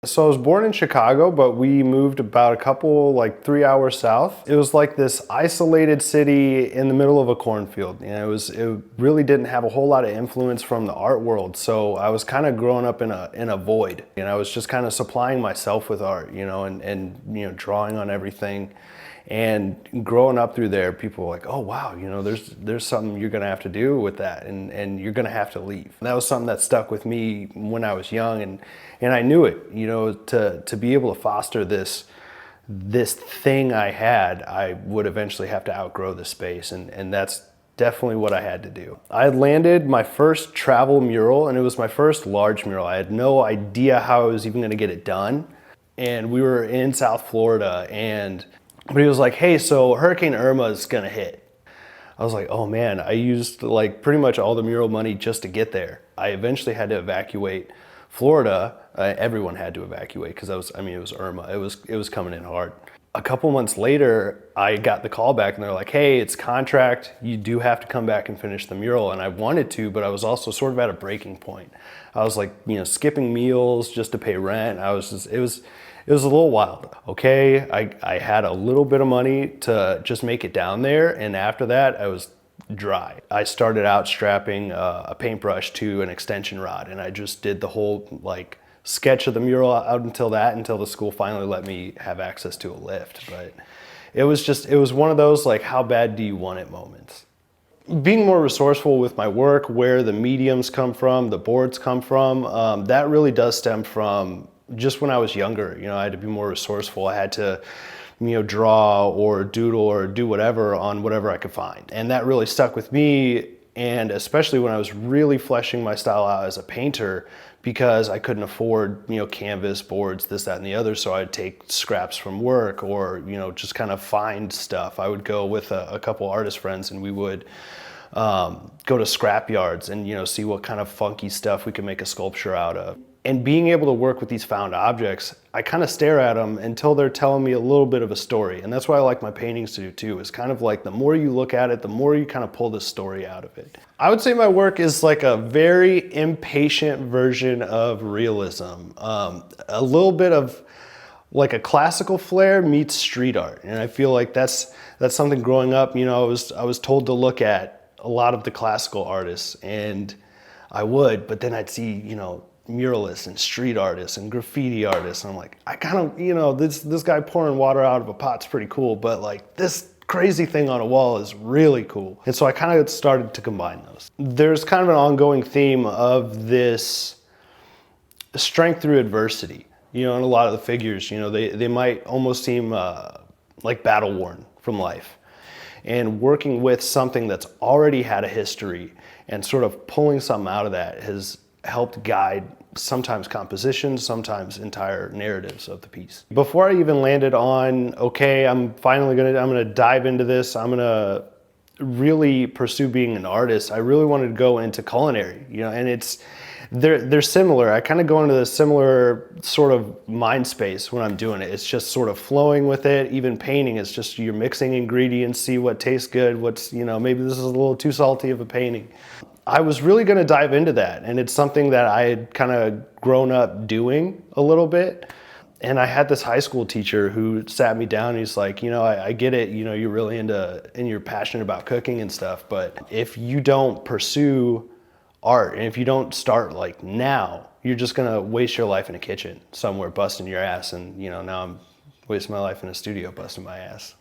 So I was born in Chicago, but we moved about a couple, like 3 hours south. It was like this isolated city in the middle of a cornfield. You know, it really didn't have a whole lot of influence from the art world. So I was kind of growing up in a void. And I was just kind of supplying myself with art, you know, and you know, drawing on everything. And growing up through there, people were like, oh wow, you know, there's something you're gonna have to do with that, and you're gonna have to leave. And that was something that stuck with me when I was young, and I knew it, you know, to be able to foster this thing I had, I would eventually have to outgrow the space, and that's definitely what I had to do. I had landed my first travel mural, and it was my first large mural. I had no idea how I was even gonna get it done. And we were in South Florida, but he was like, hey, so Hurricane Irma is gonna hit. I was like, oh man, I used like pretty much all the mural money just to get there. I eventually had to evacuate Florida. Everyone had to evacuate because it was Irma. It was coming in hard. A couple months later, I got the call back and they're like, hey, it's contract. You do have to come back and finish the mural. And I wanted to, but I was also sort of at a breaking point. I was like, you know, skipping meals just to pay rent. It was a little wild. Okay, I had a little bit of money to just make it down there, and after that, I was dry. I started out strapping a paintbrush to an extension rod, and I just did the whole like sketch of the mural out until the school finally let me have access to a lift. But it was one of those like, how bad do you want it moments. Being more resourceful with my work, where the mediums come from, the boards come from, that really does stem from just when I was younger. You know, I had to be more resourceful. I had to, you know, draw or doodle or do whatever on whatever I could find. And that really stuck with me, and especially when I was really fleshing my style out as a painter, because I couldn't afford, you know, canvas, boards, this, that, and the other. So I'd take scraps from work, or, you know, just kind of find stuff. I would go with a couple artist friends, and we would go to scrap yards and, you know, see what kind of funky stuff we could make a sculpture out of. And being able to work with these found objects, I kind of stare at them until they're telling me a little bit of a story. And that's what I like my paintings to do too, is kind of like the more you look at it, the more you kind of pull the story out of it. I would say my work is like a very impatient version of realism. A little bit of like a classical flair meets street art. And I feel like that's something growing up, you know, I was told to look at a lot of the classical artists, and I would, but then I'd see, you know, muralists and street artists and graffiti artists, and I'm like, I kind of, you know, this guy pouring water out of a pot's pretty cool, but like this crazy thing on a wall is really cool. And so I kind of started to combine those. There's kind of an ongoing theme of this strength through adversity, you know, and a lot of the figures, you know, they might almost seem like battle worn from life, and working with something that's already had a history and sort of pulling something out of that has helped guide sometimes compositions, sometimes entire narratives of the piece. Before I even landed on, okay, I'm gonna dive into this, I'm gonna really pursue being an artist, I really wanted to go into culinary, you know, and they're similar. I kind of go into a similar sort of mind space when I'm doing it. It's just sort of flowing with it. Even painting, it's just you're mixing ingredients, see what tastes good, what's, you know, maybe this is a little too salty of a painting. I was really going to dive into that, and it's something that I had kind of grown up doing a little bit. And I had this high school teacher who sat me down and he's like, you know, I get it, you know, you're really and you're passionate about cooking and stuff, but if you don't pursue art, and if you don't start like now, you're just gonna waste your life in a kitchen somewhere busting your ass. And you know, now I'm wasting my life in a studio busting my ass.